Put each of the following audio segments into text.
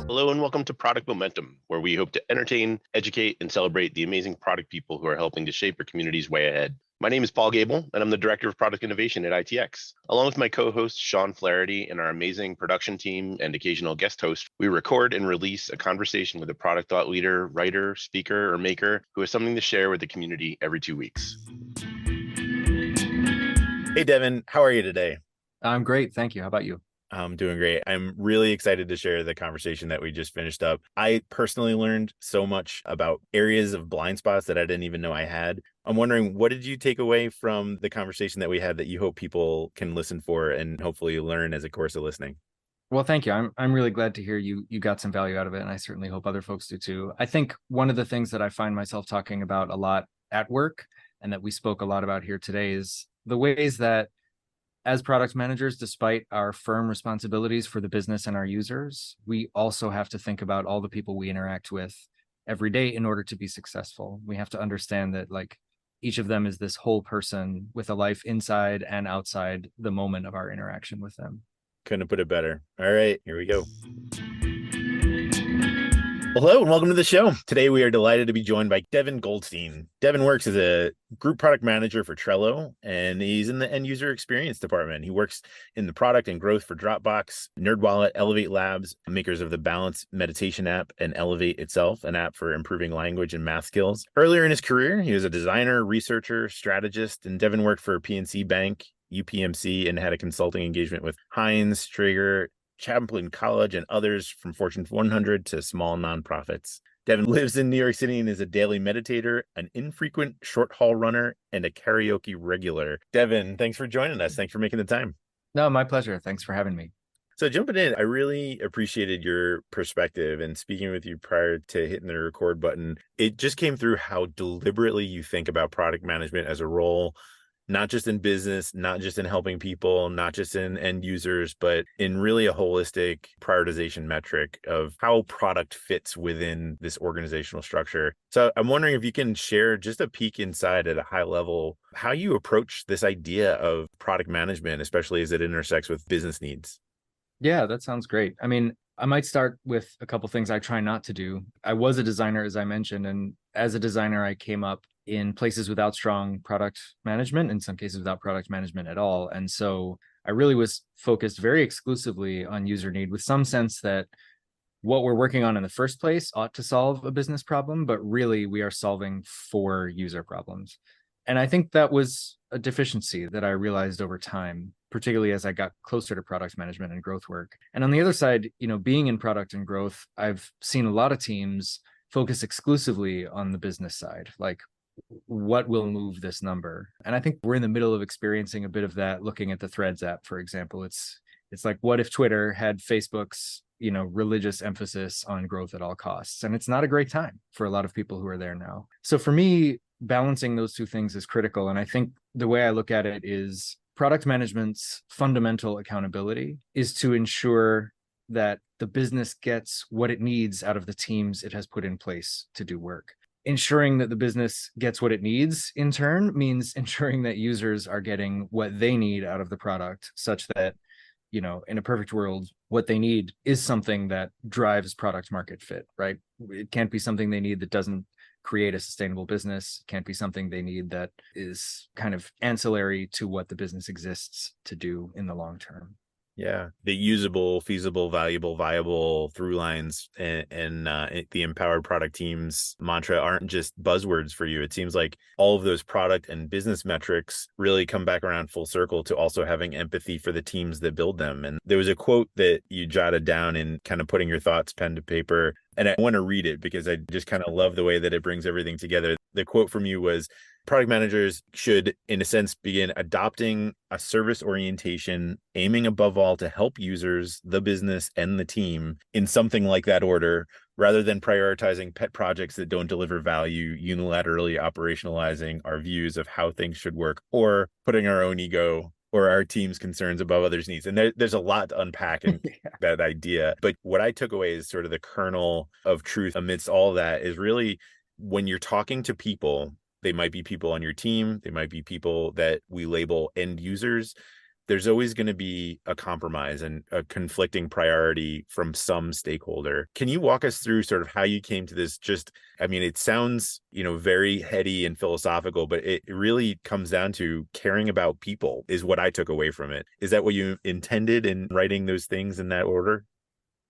Hello and welcome to Product Momentum, where we hope to entertain, educate, and celebrate the amazing product people who are helping to shape our community's way ahead. My name is Paul Gable, and I'm the Director of Product Innovation at ITX. Along with my co-host, Sean Flaherty, and our amazing production team and occasional guest host, we record and release a conversation with a product thought leader, writer, speaker, or maker who has something to share with the community every 2 weeks. Hey, Devan, how are you today? I'm great. Thank you. How about you? I'm doing great. I'm really excited to share the conversation that we just finished up. I personally learned so much about areas of blind spots that I didn't even know I had. I'm wondering, what did you take away from the conversation that we had that you hope people can listen for and hopefully learn as a course of listening? Well, thank you. I'm really glad to hear you got some value out of it, and I certainly hope other folks do too. I think one of the things that I find myself talking about a lot at work, and that we spoke a lot about here today, is the ways that as product managers, despite our firm responsibilities for the business and our users, we also have to think about all the people we interact with every day in order to be successful. We have to understand that each of them is this whole person with a life inside and outside the moment of our interaction with them. Couldn't have put it better. All right, here we go. Hello and welcome to the show. Today we are delighted to be joined by Devan Goldstein. Devan works as a group product manager for Trello, and he's in the end user experience department. He works in the product and growth for Dropbox, NerdWallet, Elevate Labs, makers of the Balance meditation app, and Elevate itself, an app for improving language and math skills. Earlier in his career, he was a designer, researcher, strategist, and Devan worked for PNC Bank, UPMC, and had a consulting engagement with Heinz, Traeger, Champlain College, and others from Fortune 100 to small nonprofits. Devan lives in New York City and is a daily meditator, an infrequent short haul runner, and a karaoke regular. Devan, thanks for joining us. Thanks for making the time. No, my pleasure. Thanks for having me. So jumping in, I really appreciated your perspective and speaking with you prior to hitting the record button. It just came through how deliberately you think about product management as a role, not just in business, not just in helping people, not just in end users, but in really a holistic prioritization metric of how product fits within this organizational structure. So I'm wondering if you can share just a peek inside at a high level, how you approach this idea of product management, especially as it intersects with business needs. Yeah, that sounds great. I mean, I might start with a couple things I try not to do. I was a designer, as I mentioned, and as a designer, I came up in places without strong product management, in some cases without product management at all. And so I really was focused very exclusively on user need, with some sense that what we're working on in the first place ought to solve a business problem, but really we are solving for user problems. And I think that was a deficiency that I realized over time, particularly as I got closer to product management and growth work. And on the other side, being in product and growth, I've seen a lot of teams focus exclusively on the business side, like what will move this number. And I think we're in the middle of experiencing a bit of that, looking at the Threads app, for example. It's like, what if Twitter had Facebook's religious emphasis on growth at all costs? And it's not a great time for a lot of people who are there now. So for me, balancing those two things is critical. And I think the way I look at it is product management's fundamental accountability is to ensure that the business gets what it needs out of the teams it has put in place to do work. Ensuring that the business gets what it needs, in turn, means ensuring that users are getting what they need out of the product, such that, in a perfect world, what they need is something that drives product market fit, right? It can't be something they need that doesn't create a sustainable business. It can't be something they need that is kind of ancillary to what the business exists to do in the long term. Yeah, the usable, feasible, valuable, viable through lines and the empowered product teams mantra aren't just buzzwords for you. It seems like all of those product and business metrics really come back around full circle to also having empathy for the teams that build them. And there was a quote that you jotted down in kind of putting your thoughts pen to paper. And I want to read it because I just kind of love the way that it brings everything together. The quote from you was, product managers should, in a sense, begin adopting a service orientation, aiming above all to help users, the business, and the team in something like that order, rather than prioritizing pet projects that don't deliver value, unilaterally operationalizing our views of how things should work, or putting our own ego or our team's concerns above others' needs. And there's a lot to unpack in that idea. But what I took away is sort of the kernel of truth amidst all that is really when you're talking to people, they might be people on your team, they might be people that we label end users. there's always going to be a compromise and a conflicting priority from some stakeholder. Can you walk us through sort of how you came to this? Just, I mean, it sounds, very heady and philosophical, but it really comes down to caring about people is what I took away from it. Is that what you intended in writing those things in that order?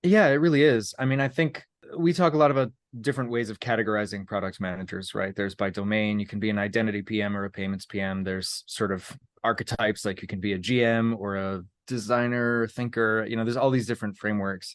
Yeah, it really is. I mean, I think we talk a lot about different ways of categorizing product managers, right? There's by domain, you can be an identity PM or a payments PM. There's sort of archetypes, like you can be a GM or a designer, thinker, there's all these different frameworks.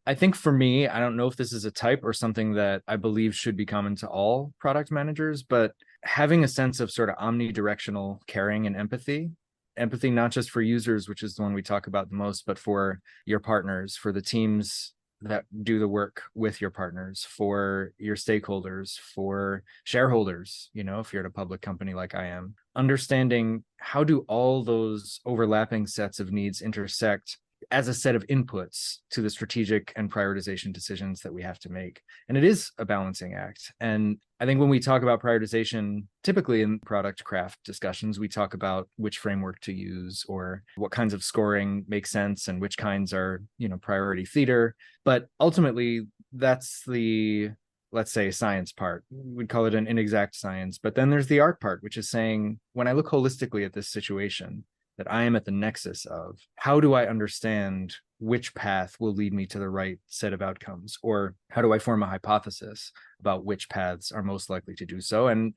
I think for me, I don't know if this is a type or something that I believe should be common to all product managers, but having a sense of sort of omnidirectional caring and empathy not just for users, which is the one we talk about the most, but for your partners, for the teams that do the work with your partners, for your stakeholders, for shareholders, if you're at a public company like I am. Understanding how do all those overlapping sets of needs intersect as a set of inputs to the strategic and prioritization decisions that we have to make. And it is a balancing act. And I think when we talk about prioritization, typically in product craft discussions, we talk about which framework to use or what kinds of scoring make sense and which kinds are, priority theater. But ultimately, that's the, let's say, science part. We'd call it an inexact science. But then there's the art part, which is saying, when I look holistically at this situation, that I am at the nexus of, how do I understand which path will lead me to the right set of outcomes? Or how do I form a hypothesis about which paths are most likely to do so? And,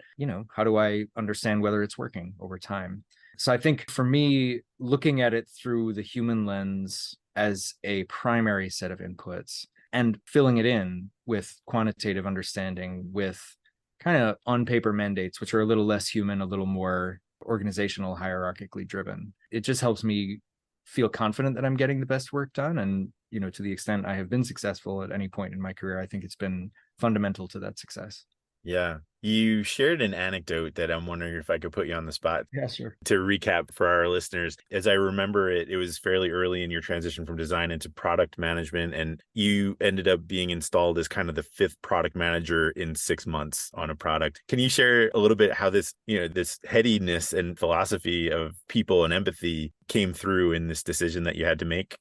how do I understand whether it's working over time? So I think for me, looking at it through the human lens as a primary set of inputs and filling it in with quantitative understanding, with kind of on paper mandates, which are a little less human, a little more organizational, hierarchically driven. It just helps me feel confident that I'm getting the best work done. And, to the extent I have been successful at any point in my career, I think it's been fundamental to that success. Yeah. You shared an anecdote that I'm wondering if I could put you on the spot. Yeah, sure. To recap for our listeners, as I remember it, it was fairly early in your transition from design into product management, and you ended up being installed as kind of the fifth product manager in 6 months on a product. Can you share a little bit how this, this headiness and philosophy of people and empathy came through in this decision that you had to make?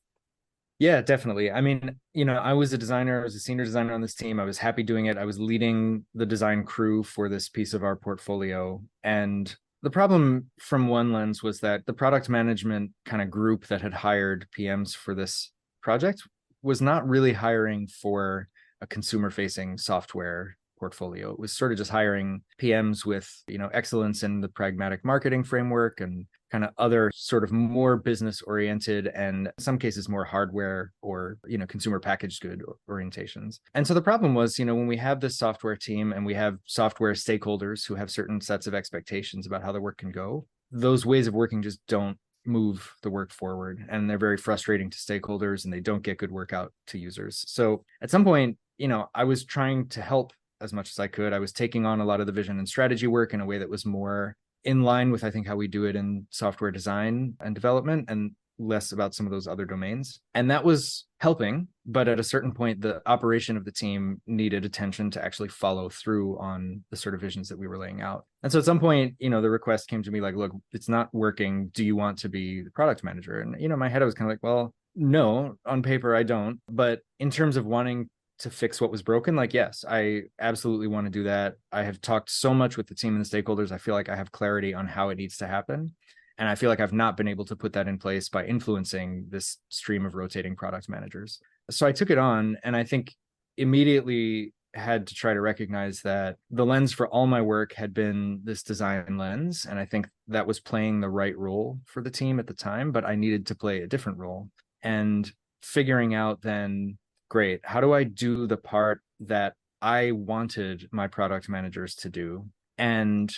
Yeah, definitely. I mean, I was a designer, I was a senior designer on this team. I was happy doing it. I was leading the design crew for this piece of our portfolio. And the problem from one lens was that the product management kind of group that had hired PMs for this project was not really hiring for a consumer facing software portfolio. It was sort of just hiring PMs with, excellence in the pragmatic marketing framework and kind of other sort of more business oriented and in some cases more hardware or, consumer packaged good orientations. And so the problem was, when we have this software team and we have software stakeholders who have certain sets of expectations about how the work can go, those ways of working just don't move the work forward. And they're very frustrating to stakeholders and they don't get good work out to users. So at some point, I was trying to help as much as I could. I was taking on a lot of the vision and strategy work in a way that was more in line with, I think, how we do it in software design and development and less about some of those other domains. And that was helping. But at a certain point, the operation of the team needed attention to actually follow through on the sort of visions that we were laying out. And so at some point, the request came to me like, look, it's not working. Do you want to be the product manager? And, in my head, I was kind of like, well, no, on paper, I don't. But in terms of wanting to fix what was broken, like, yes, I absolutely want to do that. I have talked so much with the team and the stakeholders. I feel like I have clarity on how it needs to happen. And I feel like I've not been able to put that in place by influencing this stream of rotating product managers. So I took it on, and I think immediately had to try to recognize that the lens for all my work had been this design lens. And I think that was playing the right role for the team at the time, but I needed to play a different role. And figuring out then, great, how do I do the part that I wanted my product managers to do and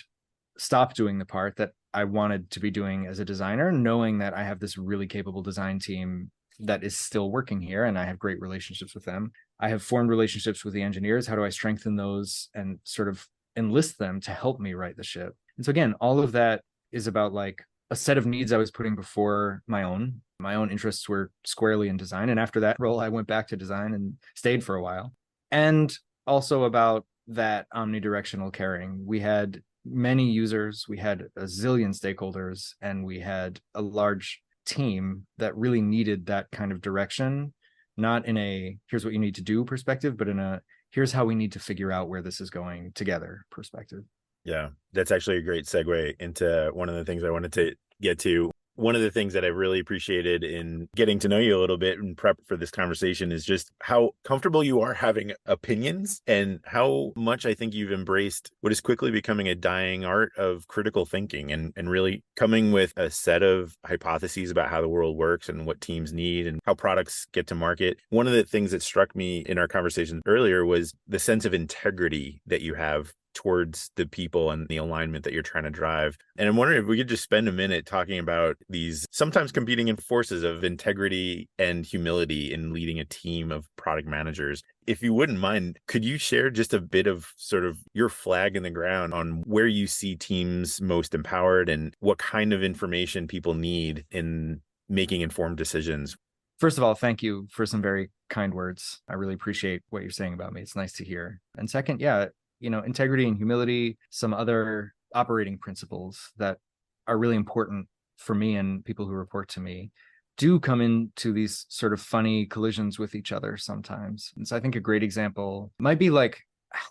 stop doing the part that I wanted to be doing as a designer, knowing that I have this really capable design team that is still working here and I have great relationships with them. I have formed relationships with the engineers. How do I strengthen those and sort of enlist them to help me right the ship? And so again, all of that is about like a set of needs I was putting before my own. My own interests were squarely in design. And after that role, I went back to design and stayed for a while. And also about that omnidirectional caring. We had many users, we had a zillion stakeholders, and we had a large team that really needed that kind of direction, not in a here's what you need to do perspective, but in a here's how we need to figure out where this is going together perspective. Yeah, that's actually a great segue into one of the things I wanted to get to. One of the things that I really appreciated in getting to know you a little bit and prep for this conversation is just how comfortable you are having opinions and how much I think you've embraced what is quickly becoming a dying art of critical thinking and really coming with a set of hypotheses about how the world works and what teams need and how products get to market. One of the things that struck me in our conversation earlier was the sense of integrity that you have towards the people and the alignment that you're trying to drive. And I'm wondering if we could just spend a minute talking about these sometimes competing forces of integrity and humility in leading a team of product managers. If you wouldn't mind, could you share just a bit of sort of your flag in the ground on where you see teams most empowered and what kind of information people need in making informed decisions? First of all, thank you for some very kind words. I really appreciate what you're saying about me. It's nice to hear. And second, yeah, integrity and humility, some other operating principles that are really important for me and people who report to me do come into these sort of funny collisions with each other sometimes. And so I think a great example might be like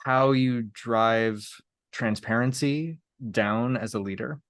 how you drive transparency down as a leader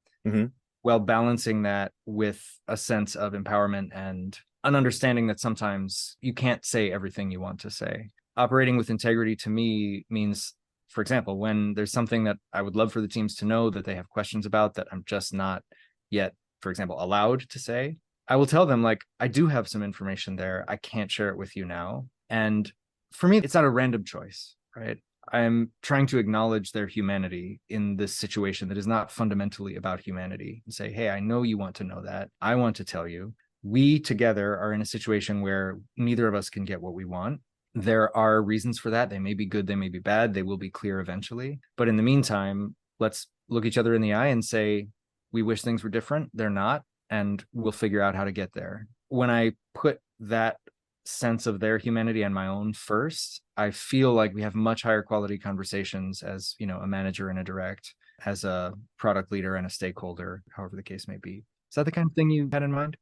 while balancing that with a sense of empowerment and an understanding that sometimes you can't say everything you want to say. Operating with integrity to me means, for example, when there's something that I would love for the teams to know that they have questions about that I'm just not yet, for example, allowed to say, I will tell them, like, I do have some information there. I can't share it with you now. And for me, it's not a random choice, right? I'm trying to acknowledge their humanity in this situation that is not fundamentally about humanity and say, hey, I know you want to know that. I want to tell you. We together are in a situation where neither of us can get what we want. There are reasons for that. They may be good, they may be bad. They will be clear eventually. But in the meantime, let's look each other in the eye and say, we wish things were different. They're not, and we'll figure out how to get there. When I put that sense of their humanity and my own first, I feel like we have much higher quality conversations as, a manager and a direct, as a product leader and a stakeholder, however the case may be. Is that the kind of thing you had in mind?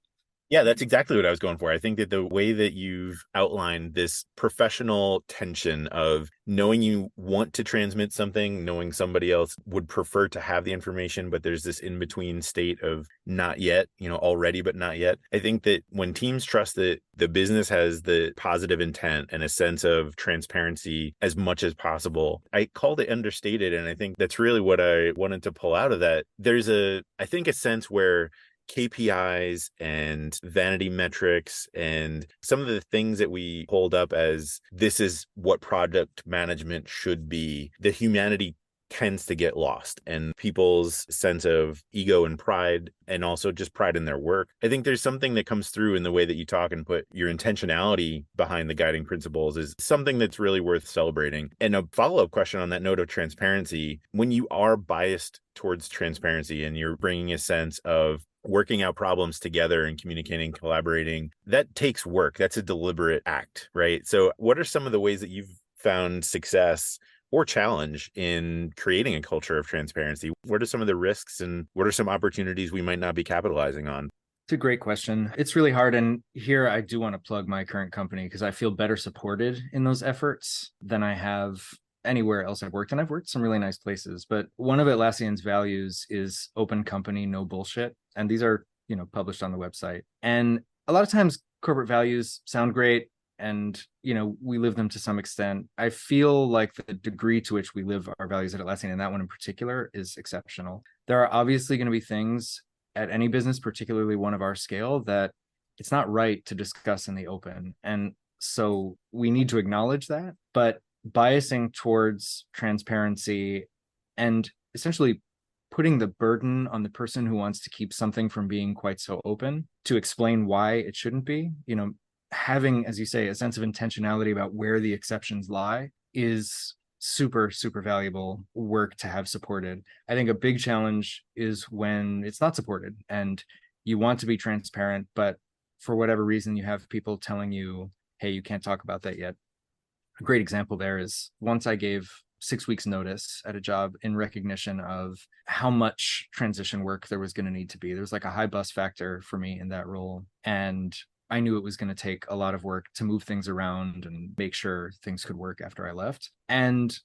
Yeah, that's exactly what I was going for. I think that the way that you've outlined this professional tension of knowing you want to transmit something, knowing somebody else would prefer to have the information, but there's this in-between state of not yet, already, but not yet. I think that when teams trust that the business has the positive intent and a sense of transparency as much as possible, I called it understated. And I think that's really what I wanted to pull out of that. There's a sense where KPIs and vanity metrics and some of the things that we hold up as this is what product management should be, the humanity tends to get lost and people's sense of ego and pride, and also just pride in their work. I think there's something that comes through in the way that you talk and put your intentionality behind the guiding principles is something that's really worth celebrating. And a follow-up question on that note of transparency, when you are biased towards transparency and you're bringing a sense of working out problems together and communicating, collaborating, that takes work. That's a deliberate act, right? So what are some of the ways that you've found success or challenge in creating a culture of transparency? What are some of the risks and what are some opportunities we might not be capitalizing on? It's a great question. It's really hard. And here I do want to plug my current company because I feel better supported in those efforts than I have anywhere else I've worked. And I've worked some really nice places. But one of Atlassian's values is open company, no bullshit. And these are, published on the website. And a lot of times corporate values sound great. And, we live them to some extent. I feel like the degree to which we live our values at Atlassian, and that one in particular, is exceptional. There are obviously going to be things at any business, particularly one of our scale, that it's not right to discuss in the open. And so we need to acknowledge that. But biasing towards transparency and essentially putting the burden on the person who wants to keep something from being quite so open to explain why it shouldn't be, having, as you say, a sense of intentionality about where the exceptions lie is super, super valuable work to have supported. I think a big challenge is when it's not supported and you want to be transparent, but for whatever reason, you have people telling you, hey, you can't talk about that yet. A great example there is once I gave 6 weeks notice at a job in recognition of how much transition work there was going to need to be. There was like a high bust factor for me in that role. And I knew it was going to take a lot of work to move things around and make sure things could work after I left. And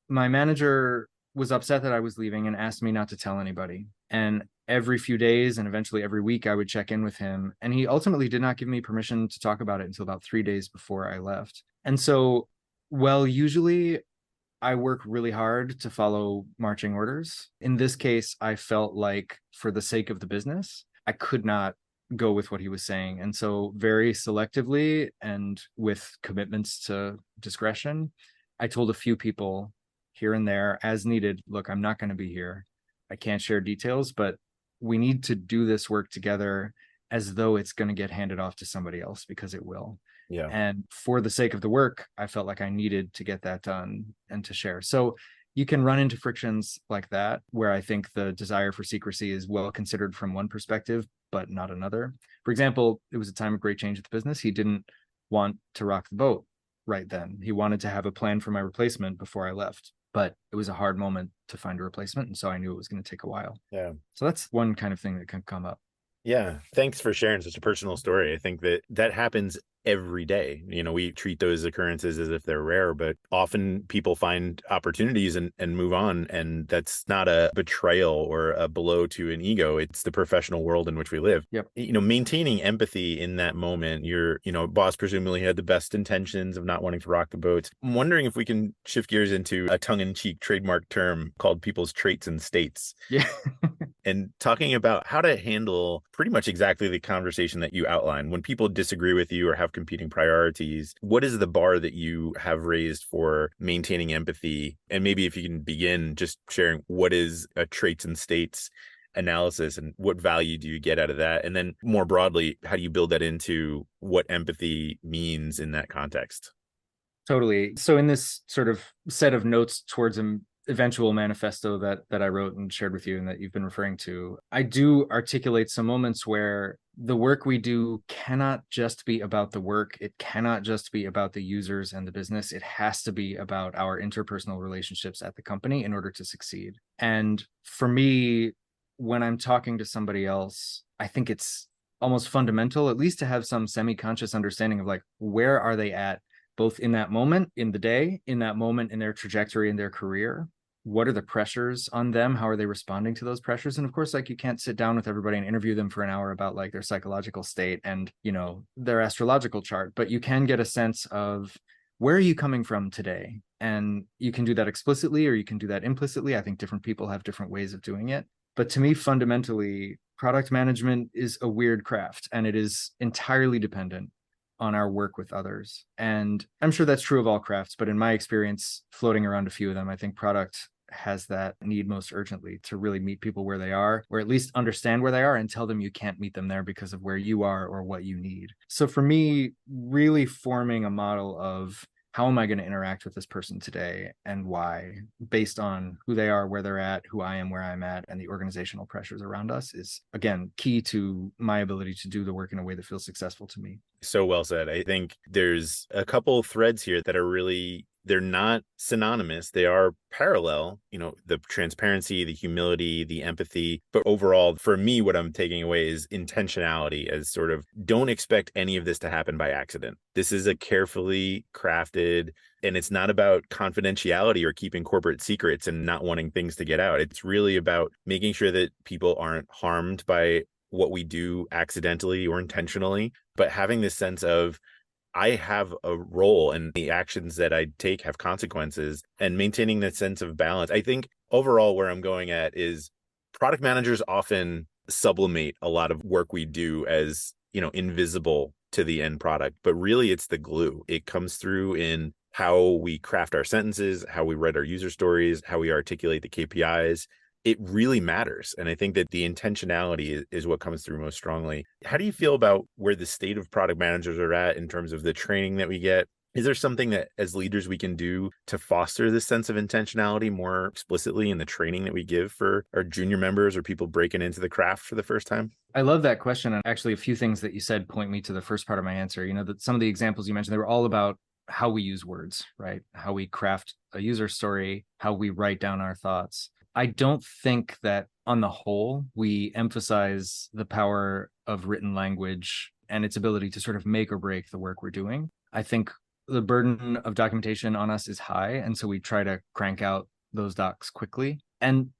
my manager was upset that I was leaving and asked me not to tell anybody. And every few days and eventually every week, I would check in with him. And he ultimately did not give me permission to talk about it until about 3 days before I left. And so, well, usually I work really hard to follow marching orders. In this case, I felt like for the sake of the business, I could not go with what he was saying. And so very selectively and with commitments to discretion, I told a few people here and there as needed, look, I'm not going to be here. I can't share details, but we need to do this work together as though it's going to get handed off to somebody else, because it will. Yeah. And for the sake of the work, I felt like I needed to get that done and to share. So you can run into frictions like that, where I think the desire for secrecy is well considered from one perspective, but not another. For example, it was a time of great change at the business. He didn't want to rock the boat right then. He wanted to have a plan for my replacement before I left, but it was a hard moment to find a replacement. And so I knew it was going to take a while. Yeah. So that's one kind of thing that can come up. Yeah. Thanks for sharing such a personal story. I think that happens every day. We treat those occurrences as if they're rare, but often people find opportunities and move on. And that's not a betrayal or a blow to an ego. It's the professional world in which we live. Yep. Maintaining empathy in that moment, your boss presumably had the best intentions of not wanting to rock the boat. I'm wondering if we can shift gears into a tongue-in-cheek trademark term called people's traits and states. Yeah. And talking about how to handle pretty much exactly the conversation that you outlined. When people disagree with you or have competing priorities, what is the bar that you have raised for maintaining empathy? And maybe if you can begin just sharing what is a traits and states analysis and what value do you get out of that? And then more broadly, how do you build that into what empathy means in that context? Totally. So in this sort of set of notes towards an eventual manifesto that I wrote and shared with you and that you've been referring to, I do articulate some moments where the work we do cannot just be about the work. It cannot just be about the users and the business. It has to be about our interpersonal relationships at the company in order to succeed. And for me, when I'm talking to somebody else, I think it's almost fundamental, at least to have some semi-conscious understanding of like, where are they at, both in that moment in the day, in that moment in their trajectory in their career. What are the pressures on them? How are they responding to those pressures? And of course, like, you can't sit down with everybody and interview them for an hour about like their psychological state and, their astrological chart, but you can get a sense of where are you coming from today? And you can do that explicitly or you can do that implicitly. I think different people have different ways of doing it. But to me, fundamentally, product management is a weird craft, and it is entirely dependent on our work with others. And I'm sure that's true of all crafts, but in my experience, floating around a few of them, I think product has that need most urgently to really meet people where they are, or at least understand where they are and tell them you can't meet them there because of where you are or what you need. So for me, really forming a model of how am I going to interact with this person today and why, based on who they are, where they're at, who I am, where I'm at, and the organizational pressures around us is, again, key to my ability to do the work in a way that feels successful to me. So well said. I think there's a couple of threads here that are really, they're not synonymous. They are parallel, the transparency, the humility, the empathy. But overall, for me, what I'm taking away is intentionality, as sort of, don't expect any of this to happen by accident. This is a carefully crafted, and it's not about confidentiality or keeping corporate secrets and not wanting things to get out. It's really about making sure that people aren't harmed by what we do accidentally or intentionally, but having this sense of, I have a role and the actions that I take have consequences, and maintaining that sense of balance. I think overall where I'm going at is product managers often sublimate a lot of work we do as, invisible to the end product, but really it's the glue. It comes through in how we craft our sentences, how we write our user stories, how we articulate the KPIs. It really matters. And I think that the intentionality is what comes through most strongly. How do you feel about where the state of product managers are at in terms of the training that we get? Is there something that as leaders we can do to foster this sense of intentionality more explicitly in the training that we give for our junior members or people breaking into the craft for the first time? I love that question. And actually, a few things that you said point me to the first part of my answer. That some of the examples you mentioned, they were all about how we use words, right? How we craft a user story, how we write down our thoughts. I don't think that on the whole, we emphasize the power of written language and its ability to sort of make or break the work we're doing. I think the burden of documentation on us is high. And so we try to crank out those docs quickly. And,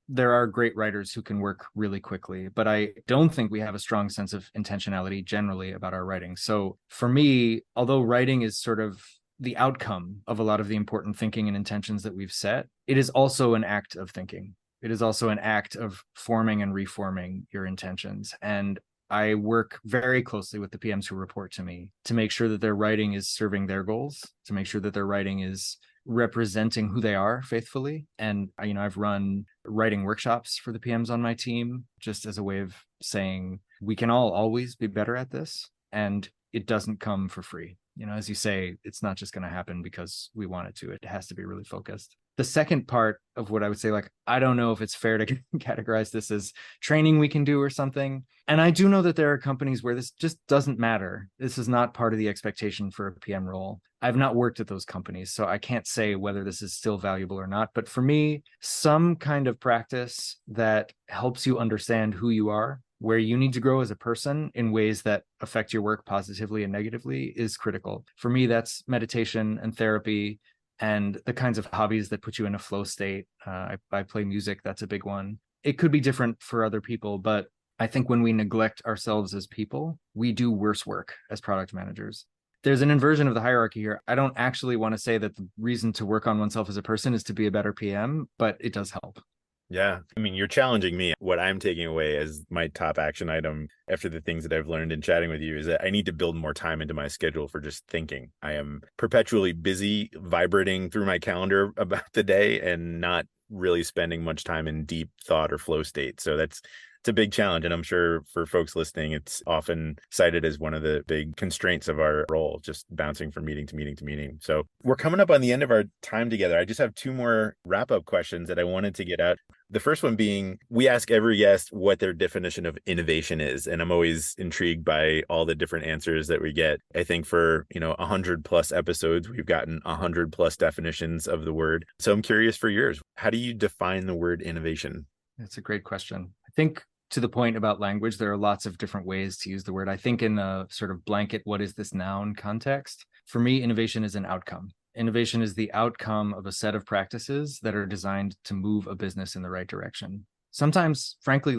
there are great writers who can work really quickly, but I don't think we have a strong sense of intentionality generally about our writing. So for me, although writing is sort of the outcome of a lot of the important thinking and intentions that we've set, it is also an act of thinking. It is also an act of forming and reforming your intentions. And I work very closely with the PMs who report to me to make sure that their writing is serving their goals, to make sure that their writing is representing who they are faithfully. And, I've run writing workshops for the PMs on my team just as a way of saying we can all always be better at this. And it doesn't come for free. As you say, it's not just going to happen because we want it to. It has to be really focused. The second part of what I would say, I don't know if it's fair to categorize this as training we can do or something. And I do know that there are companies where this just doesn't matter. This is not part of the expectation for a PM role. I've not worked at those companies, so I can't say whether this is still valuable or not. But for me, some kind of practice that helps you understand who you are, where you need to grow as a person in ways that affect your work positively and negatively is critical. For me, that's meditation and therapy and the kinds of hobbies that put you in a flow state. I play music. That's a big one. It could be different for other people, but I think when we neglect ourselves as people, we do worse work as product managers. There's an inversion of the hierarchy here. I don't actually want to say that the reason to work on oneself as a person is to be a better PM, but it does help. Yeah. I mean, you're challenging me. What I'm taking away as my top action item after the things that I've learned in chatting with you is that I need to build more time into my schedule for just thinking. I am perpetually busy vibrating through my calendar about the day and not really spending much time in deep thought or flow state. So it's a big challenge. And I'm sure for folks listening, it's often cited as one of the big constraints of our role, just bouncing from meeting to meeting to meeting. So we're coming up on the end of our time together. I just have two more wrap-up questions that I wanted to get at. The first one being, we ask every guest what their definition of innovation is. And I'm always intrigued by all the different answers that we get. I think for, 100+ episodes, we've gotten 100+ definitions of the word. So I'm curious for yours. How do you define the word innovation? That's a great question. I think to the point about language, there are lots of different ways to use the word. I think in a sort of blanket, what is this noun context? For me, innovation is an outcome. Innovation is the outcome of a set of practices that are designed to move a business in the right direction. Sometimes, frankly,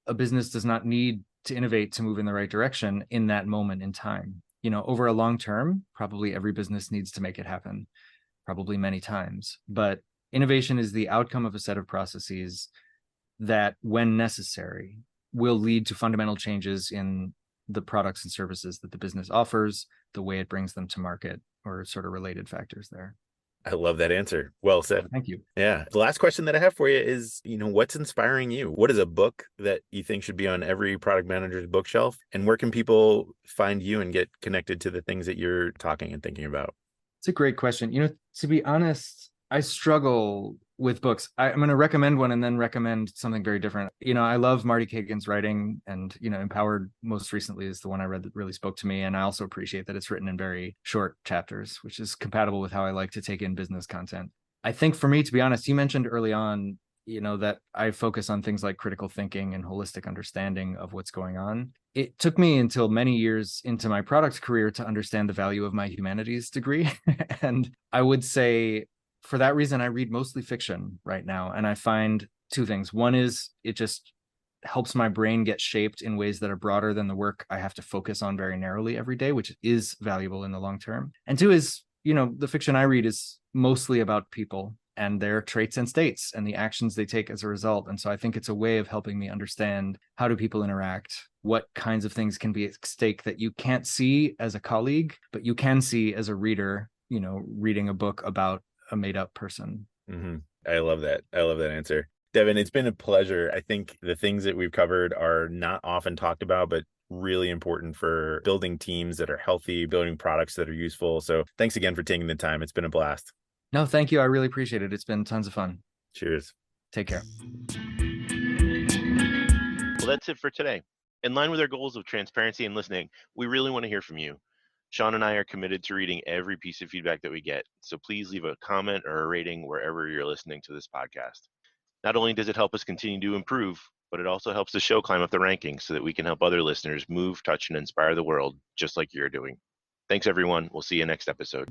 a business does not need to innovate to move in the right direction in that moment in time. Over a long term, probably every business needs to make it happen, probably many times. But innovation is the outcome of a set of processes that, when necessary, will lead to fundamental changes in the products and services that the business offers, the way it brings them to market, or sort of related factors there. I love that answer. Well said. Thank you. Yeah. The last question that I have for you is, what's inspiring you? What is a book that you think should be on every product manager's bookshelf? And where can people find you and get connected to the things that you're talking and thinking about? It's a great question. To be honest, I struggle with books. I'm going to recommend one and then recommend something very different. I love Marty Kagan's writing, and, Empowered most recently is the one I read that really spoke to me. And I also appreciate that it's written in very short chapters, which is compatible with how I like to take in business content. I think for me, to be honest, you mentioned early on, that I focus on things like critical thinking and holistic understanding of what's going on. It took me until many years into my product career to understand the value of my humanities degree. And I would say, for that reason, I read mostly fiction right now. And I find two things. One is it just helps my brain get shaped in ways that are broader than the work I have to focus on very narrowly every day, which is valuable in the long term. And two is, the fiction I read is mostly about people and their traits and states and the actions they take as a result. And so I think it's a way of helping me understand, how do people interact? What kinds of things can be at stake that you can't see as a colleague, but you can see as a reader, reading a book about a made-up person. Mm-hmm. I love that. I love that answer. Devan, it's been a pleasure. I think the things that we've covered are not often talked about, but really important for building teams that are healthy, building products that are useful. So thanks again for taking the time. It's been a blast. No, thank you. I really appreciate it. It's been tons of fun. Cheers. Take care. Well, that's it for today. In line with our goals of transparency and listening, we really want to hear from you. Sean and I are committed to reading every piece of feedback that we get, so please leave a comment or a rating wherever you're listening to this podcast. Not only does it help us continue to improve, but it also helps the show climb up the rankings so that we can help other listeners move, touch, and inspire the world just like you're doing. Thanks, everyone. We'll see you next episode.